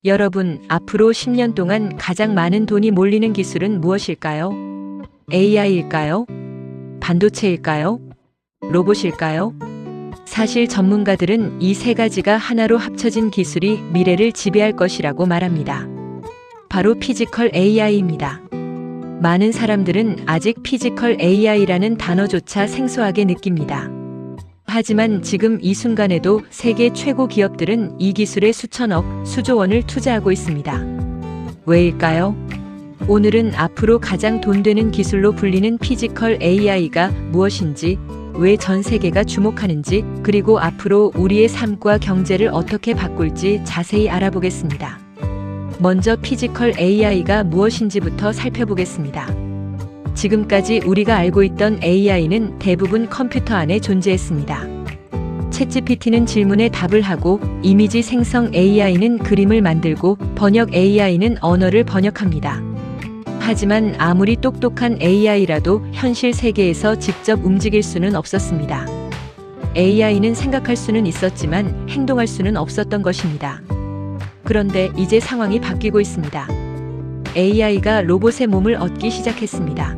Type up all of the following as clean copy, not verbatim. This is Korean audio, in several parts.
여러분, 앞으로 10년 동안 가장 많은 돈이 몰리는 기술은 무엇일까요? AI일까요? 반도체일까요? 로봇일까요? 사실 전문가들은 이 세 가지가 하나로 합쳐진 기술이 미래를 지배할 것이라고 말합니다. 바로 피지컬 AI입니다. 많은 사람들은 아직 피지컬 AI라는 단어조차 생소하게 느낍니다. 하지만 지금 이 순간에도 세계 최고 기업들은 이 기술에 수천억, 수조 원을 투자하고 있습니다. 왜일까요? 오늘은 앞으로 가장 돈 되는 기술로 불리는 피지컬 AI가 무엇인지, 왜 전 세계가 주목하는지, 그리고 앞으로 우리의 삶과 경제를 어떻게 바꿀지 자세히 알아보겠습니다. 먼저 피지컬 AI가 무엇인지부터 살펴보겠습니다. 지금까지 우리가 알고 있던 AI는 대부분 컴퓨터 안에 존재했습니다. 챗GPT는 질문에 답을 하고, 이미지 생성 AI는 그림을 만들고, 번역 AI는 언어를 번역합니다. 하지만 아무리 똑똑한 AI라도 현실 세계에서 직접 움직일 수는 없었습니다. AI는 생각할 수는 있었지만 행동할 수는 없었던 것입니다. 그런데 이제 상황이 바뀌고 있습니다. AI가 로봇의 몸을 얻기 시작했습니다.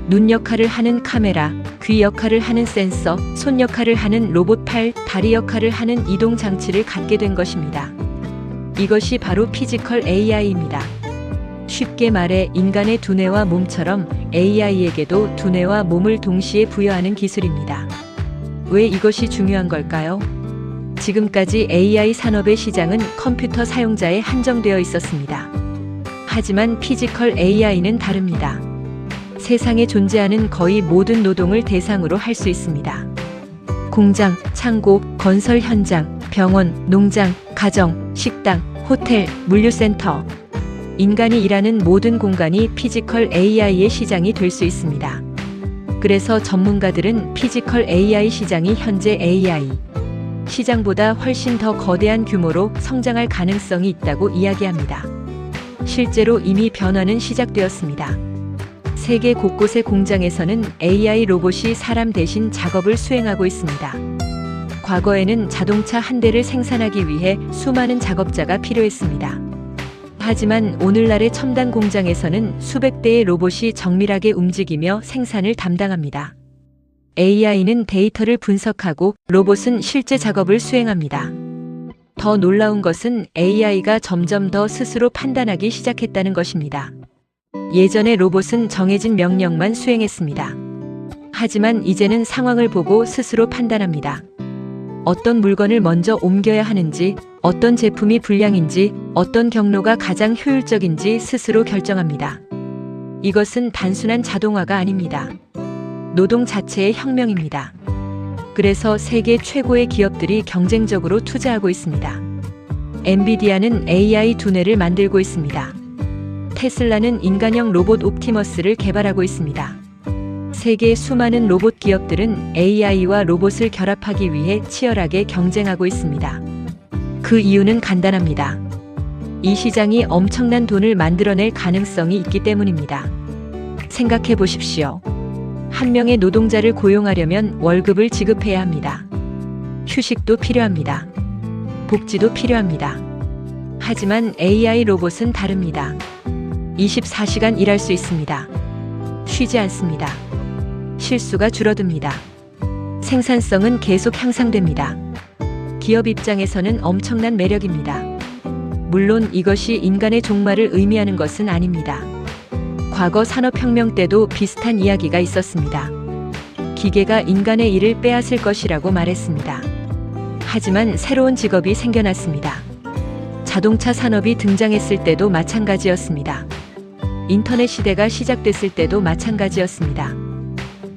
눈 역할을 하는 카메라, 귀 역할을 하는 센서, 손 역할을 하는 로봇 팔, 다리 역할을 하는 이동 장치를 갖게 된 것입니다. 이것이 바로 피지컬 AI입니다. 쉽게 말해 인간의 두뇌와 몸처럼 AI에게도 두뇌와 몸을 동시에 부여하는 기술입니다. 왜 이것이 중요한 걸까요? 지금까지 AI 산업의 시장은 컴퓨터 사용자에 한정되어 있었습니다. 하지만 피지컬 AI는 다릅니다. 세상에 존재하는 거의 모든 노동을 대상으로 할 수 있습니다. 공장, 창고, 건설 현장, 병원, 농장, 가정, 식당, 호텔, 물류센터. 인간이 일하는 모든 공간이 피지컬 AI의 시장이 될 수 있습니다. 그래서 전문가들은 피지컬 AI 시장이 현재 AI 시장보다 훨씬 더 거대한 규모로 성장할 가능성이 있다고 이야기합니다. 실제로 이미 변화는 시작되었습니다. 세계 곳곳의 공장에서는 AI 로봇이 사람 대신 작업을 수행하고 있습니다. 과거에는 자동차 한 대를 생산하기 위해 수많은 작업자가 필요했습니다. 하지만 오늘날의 첨단 공장에서는 수백 대의 로봇이 정밀하게 움직이며 생산을 담당합니다. AI는 데이터를 분석하고 로봇은 실제 작업을 수행합니다. 더 놀라운 것은 AI가 점점 더 스스로 판단하기 시작했다는 것입니다. 예전에 로봇은 정해진 명령만 수행했습니다. 하지만 이제는 상황을 보고 스스로 판단합니다. 어떤 물건을 먼저 옮겨야 하는지, 어떤 제품이 불량인지, 어떤 경로가 가장 효율적인지 스스로 결정합니다. 이것은 단순한 자동화가 아닙니다. 노동 자체의 혁명입니다. 그래서 세계 최고의 기업들이 경쟁적으로 투자하고 있습니다. 엔비디아는 AI 두뇌를 만들고 있습니다. 테슬라는 인간형 로봇 옵티머스를 개발하고 있습니다. 세계 수많은 로봇 기업들은 AI와 로봇을 결합하기 위해 치열하게 경쟁하고 있습니다. 그 이유는 간단합니다. 이 시장이 엄청난 돈을 만들어낼 가능성이 있기 때문입니다. 생각해 보십시오. 한 명의 노동자를 고용하려면 월급을 지급해야 합니다. 휴식도 필요합니다. 복지도 필요합니다. 하지만 AI 로봇은 다릅니다. 24시간 일할 수 있습니다. 쉬지 않습니다. 실수가 줄어듭니다. 생산성은 계속 향상됩니다. 기업 입장에서는 엄청난 매력입니다. 물론 이것이 인간의 종말을 의미하는 것은 아닙니다. 과거 산업혁명 때도 비슷한 이야기가 있었습니다. 기계가 인간의 일을 빼앗을 것이라고 말했습니다. 하지만 새로운 직업이 생겨났습니다. 자동차 산업이 등장했을 때도 마찬가지였습니다. 인터넷 시대가 시작됐을 때도 마찬가지였습니다.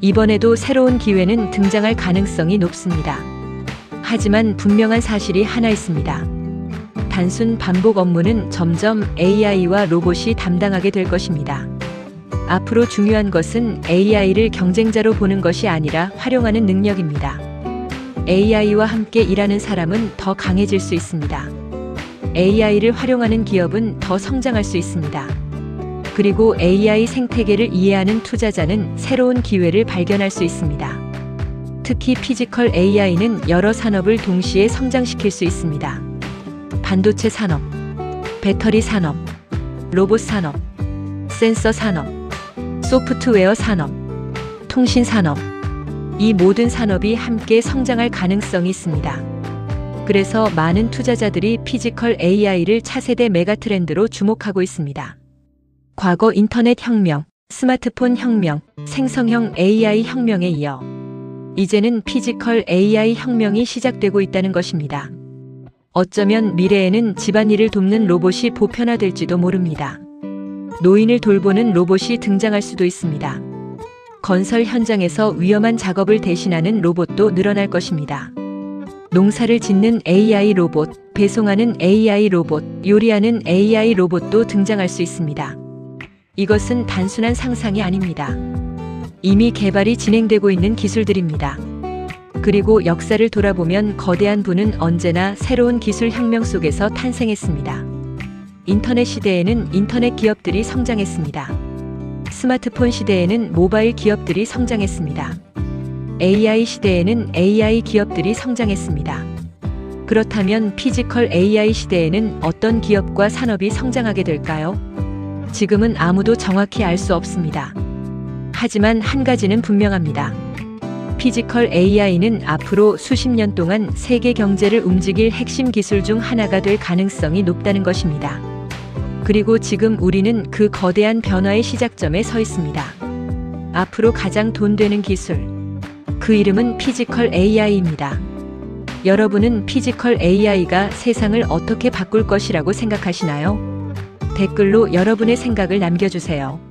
이번에도 새로운 기회는 등장할 가능성이 높습니다. 하지만 분명한 사실이 하나 있습니다. 단순 반복 업무는 점점 AI와 로봇이 담당하게 될 것입니다. 앞으로 중요한 것은 AI를 경쟁자로 보는 것이 아니라 활용하는 능력입니다. AI와 함께 일하는 사람은 더 강해질 수 있습니다. AI를 활용하는 기업은 더 성장할 수 있습니다. 그리고 AI 생태계를 이해하는 투자자는 새로운 기회를 발견할 수 있습니다. 특히 피지컬 AI는 여러 산업을 동시에 성장시킬 수 있습니다. 반도체 산업, 배터리 산업, 로봇 산업, 센서 산업, 소프트웨어 산업, 통신 산업, 이 모든 산업이 함께 성장할 가능성이 있습니다. 그래서 많은 투자자들이 피지컬 AI를 차세대 메가트렌드로 주목하고 있습니다. 과거 인터넷 혁명, 스마트폰 혁명, 생성형 AI 혁명에 이어 이제는 피지컬 AI 혁명이 시작되고 있다는 것입니다. 어쩌면 미래에는 집안일을 돕는 로봇이 보편화될지도 모릅니다. 노인을 돌보는 로봇이 등장할 수도 있습니다. 건설 현장에서 위험한 작업을 대신하는 로봇도 늘어날 것입니다. 농사를 짓는 AI 로봇, 배송하는 AI 로봇, 요리하는 AI 로봇도 등장할 수 있습니다. 이것은 단순한 상상이 아닙니다. 이미 개발이 진행되고 있는 기술들입니다. 그리고 역사를 돌아보면 거대한 부는 언제나 새로운 기술 혁명 속에서 탄생했습니다. 인터넷 시대에는 인터넷 기업들이 성장했습니다. 스마트폰 시대에는 모바일 기업들이 성장했습니다. AI 시대에는 AI 기업들이 성장했습니다. 그렇다면 피지컬 AI 시대에는 어떤 기업과 산업이 성장하게 될까요? 지금은 아무도 정확히 알 수 없습니다. 하지만 한 가지는 분명합니다. 피지컬 AI는 앞으로 수십 년 동안 세계 경제를 움직일 핵심 기술 중 하나가 될 가능성이 높다는 것입니다. 그리고 지금 우리는 그 거대한 변화의 시작점에 서 있습니다. 앞으로 가장 돈 되는 기술, 그 이름은 피지컬 AI입니다. 여러분은 피지컬 AI가 세상을 어떻게 바꿀 것이라고 생각하시나요? 댓글로 여러분의 생각을 남겨주세요.